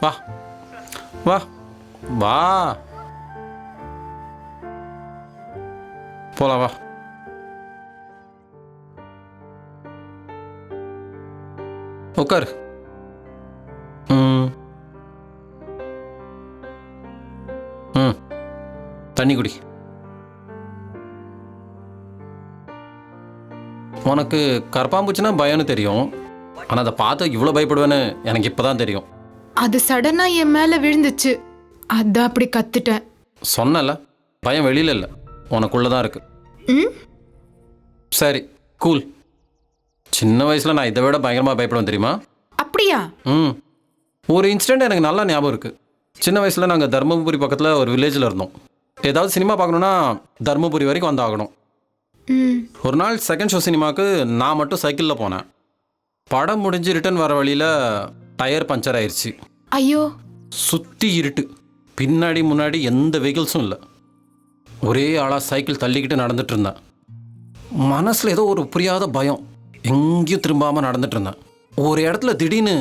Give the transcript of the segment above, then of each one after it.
வா வா வா போலாம் வா. உட்காரு. ம் ம் தண்ணி குடி. உனக்கு கரப்பாம்பூச்சினா பயம்னு தெரியும், ஆனால் அதை பார்த்து இவ்வளோ பயப்படுவேன்னு எனக்கு இப்போ தான் தெரியும். அது சடனா என் மேல விழுந்துச்சு, அதான் அப்படி கத்துட்டேன். சொன்னல, பயம் வெளியில் இல்லை, உனக்குள்ளே தான் இருக்கு. ம் சரி கூல். சின்ன வயசில் நான் இதை விட பயங்கரமாக பயப்படுவேன் தெரியுமா? அப்படியா? ம் ஒரு இன்சிடெண்ட் எனக்கு நல்லா ஞாபகம் இருக்குது. சின்ன வயசில் நாங்கள் தருமபுரி பக்கத்தில் ஒரு வில்லேஜில் இருந்தோம். ஏதாவது சினிமா பார்க்கணுன்னா தருமபுரி வரைக்கும் வந்தாகணும். ம் ஒரு நாள் செகண்ட் ஷோ சினிமாவுக்கு நான் மட்டும் சைக்கிளில் போனேன். படம் முடிஞ்சு ரிட்டர்ன் வர வழியில் டயர் பஞ்சர் ஆயிடுச்சு. ஐயோ. சுற்றி இருட்டு, பின்னாடி முன்னாடி எந்த வெஹிக்கிள்ஸும் இல்லை. ஒரே ஆளாக சைக்கிள் தள்ளிக்கிட்டு நடந்துட்டு இருந்தேன். மனசில் ஏதோ ஒரு புரியாத பயம், எங்கேயும் திரும்பாமல் நடந்துட்டு இருந்தேன். ஒரு இடத்துல திடீர்னு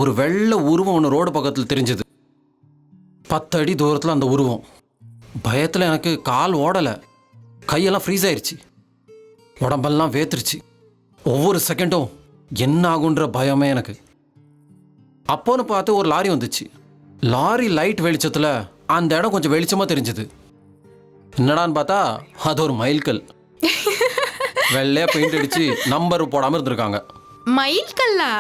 ஒரு வெள்ளை உருவம் ஒன்று ரோடு பக்கத்தில் தெரிஞ்சது. 10 அடி தூரத்தில் அந்த உருவம். பயத்தில் எனக்கு கால் ஓடலை, கையெல்லாம் ஃப்ரீஸ் ஆயிடுச்சு, உடம்பெல்லாம் வேத்துருச்சு. ஒவ்வொரு செகண்டும் என்ன ஆகுன்ற பயமே எனக்கு. அப்போன்னு பார்த்து ஒரு லாரி வந்துச்சு. லாரி லைட் வெளிச்சத்தில் அந்த இடம் கொஞ்சம் வெளிச்சமாக தெரிஞ்சுது. என்னடான்னு பார்த்தா அது ஒரு மைல்கல். வெள்ளையா பெயிண்ட் அடிச்சு நம்பர் போடாமல் இருந்திருக்காங்க. மயில் கல்லா?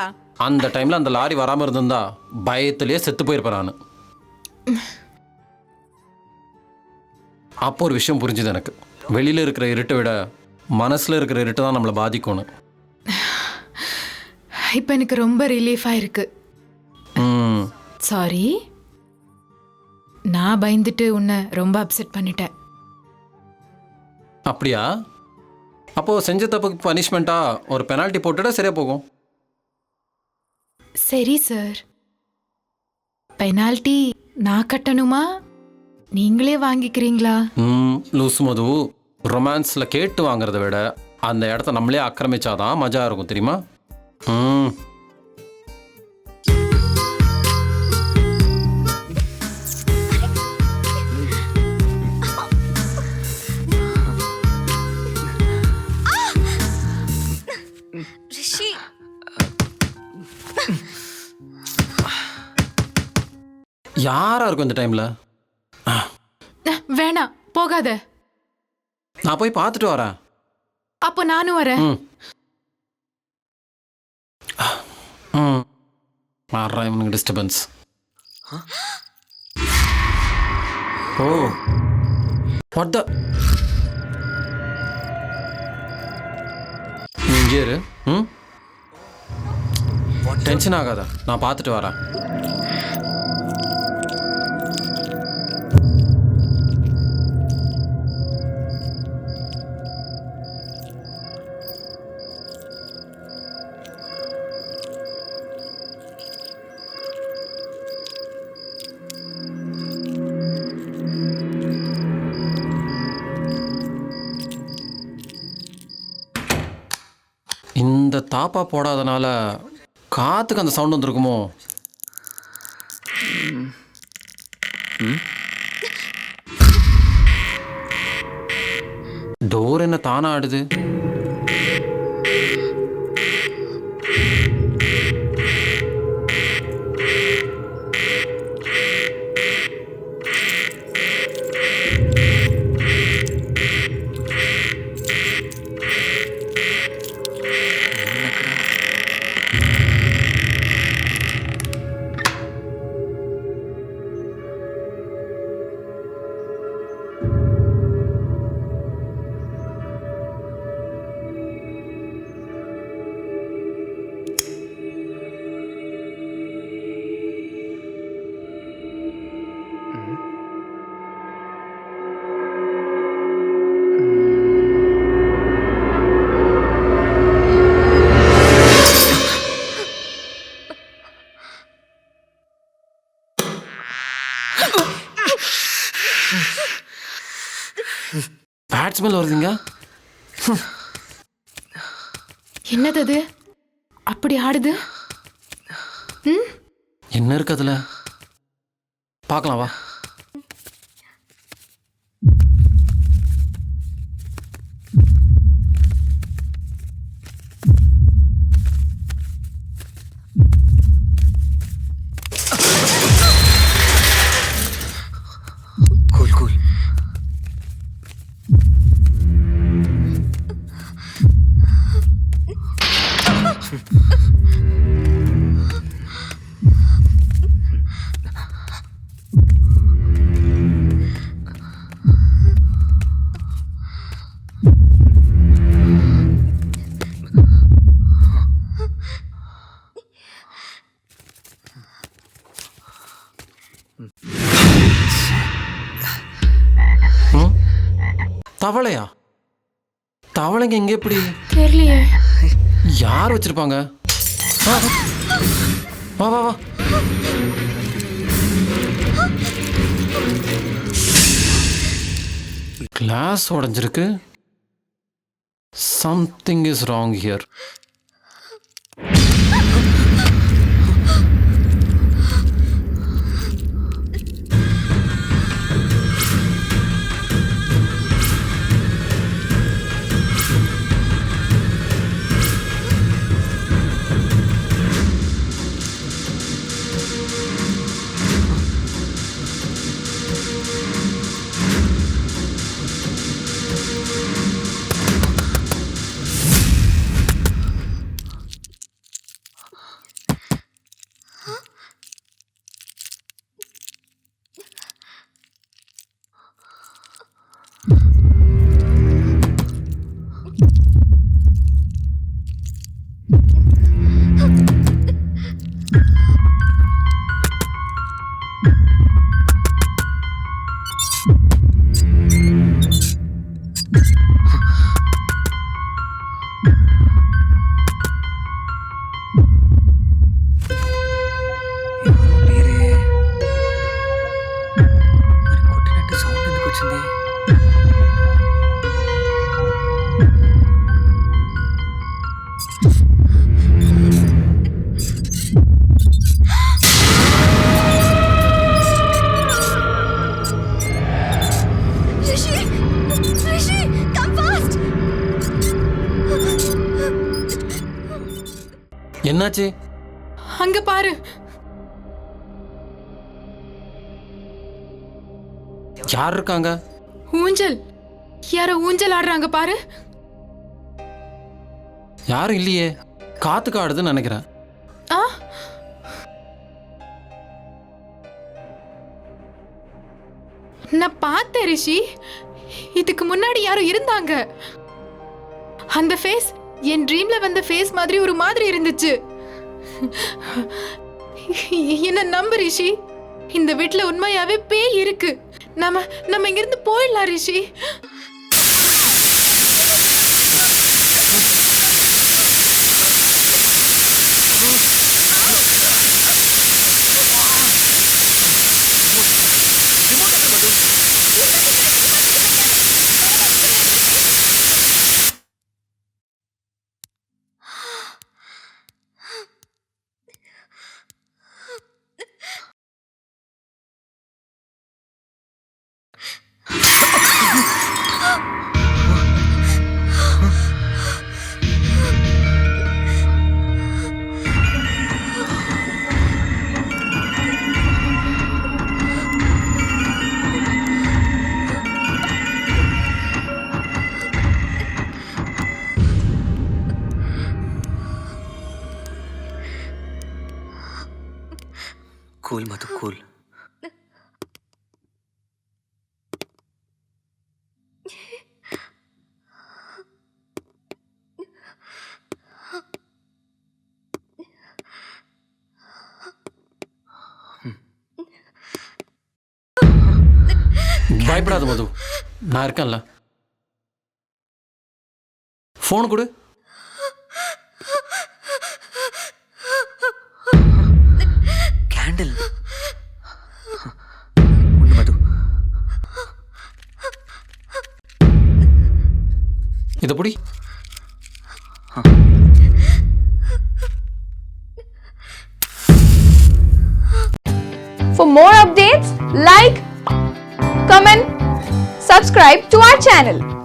அந்த டைமில் அந்த லாரி வராமல் இருந்திருந்தா பயத்திலேயே செத்து போயிருப்பேன் நான். அப்போ ஒரு விஷயம் புரிஞ்சுது எனக்கு. வெளியில் இருக்கிற இருட்டை விட மனசில் இருக்கிற இருட்டு தான் நம்மளை பாதிக்கணும். இப்போ எனக்கு ரொம்ப ரிலீஃபாக இருக்கு. ம் சாரி, நான் பயந்துட்டு உன்னை ரொம்ப அப்செட் பண்ணிட்டேன். அப்படியா? அப்போது செஞ்ச தப்புக்கு பனிஷ்மெண்ட்டாக ஒரு பெனால்ட்டி போட்டுட்டா சரியாக போகும். சரி சார், பெனால்ட்டி நான் கட்டணுமா, நீங்களே வாங்கிக்கிறீங்களா? லூஸ் மது, ரொமான்ஸில் கேட்டு வாங்குறத விட அந்த இடத்த நம்மளே ஆக்கிரமிச்சாதான் மஜா இருக்கும் தெரியுமா? ம் ரிஷி, யாரா இருக்கும் இந்த டைமில்? வேணாம், போகாத. நான் போய் பார்த்துட்டு வரேன். அப்போ நானும் வரேன். ம் ம் வர்றேன். இவனுக்கு டிஸ்டர்பன்ஸ். ஓ வாட் த, நீ இங்கே இரு. ம் டென்ஷன் ஆகாத, நான் பார்த்துட்டு வரேன். இந்த தாப்பா போடாதனால காற்றுக்கு அந்த சவுண்ட் வந்துருக்குமோ? டோர் என்ன தானா ஆடுது? பேட் ஸ்மெல் வருதுங்க. என்னது அது அப்படி ஆடுது? ம் என்ன இருக்கு அதில்? பார்க்கலாம் வா. Cool cool. தவளையா? தவளைங்க எங்கே எப்படி? தெரியலையே. யார் வச்சிருப்பாங்க? வா வா வா வா. கிளாஸ் உடைஞ்சிருக்கு. Something is wrong here. என்னாச்சு? அங்க பாரு. யார் இருக்காங்க? ஊஞ்சல். யாரோ ஊஞ்சல் ஆடுறாங்க பாரு. யாரும் இல்லையே. காத்துக்கு ஆடுதுன்னு நினைக்கிறேன். ஆ, நான் பார்த்தேன் ரிஷி. இதுக்கு முன்னாடி யாரோ இருந்தாங்க. அந்த ஃபேஸ் என் ட்ரீம்ல வந்த ஃபேஸ் மாதிரி ஒரு மாதிரி இருந்துச்சு. என்ன நம்பு ரிஷி. இந்த வீட்ல உண்மையாவே பேய் இருக்கு. நம்ம இங்கிருந்து போயிடலாம் ரிஷி. கூல் மது கூல். பயப்படாத மது, நான் இருக்கேன்ல. ஃபோன் கொடு. கேண்டில். ஒன்று மது. இதை புடி. For more updates, like, comment, subscribe to our channel.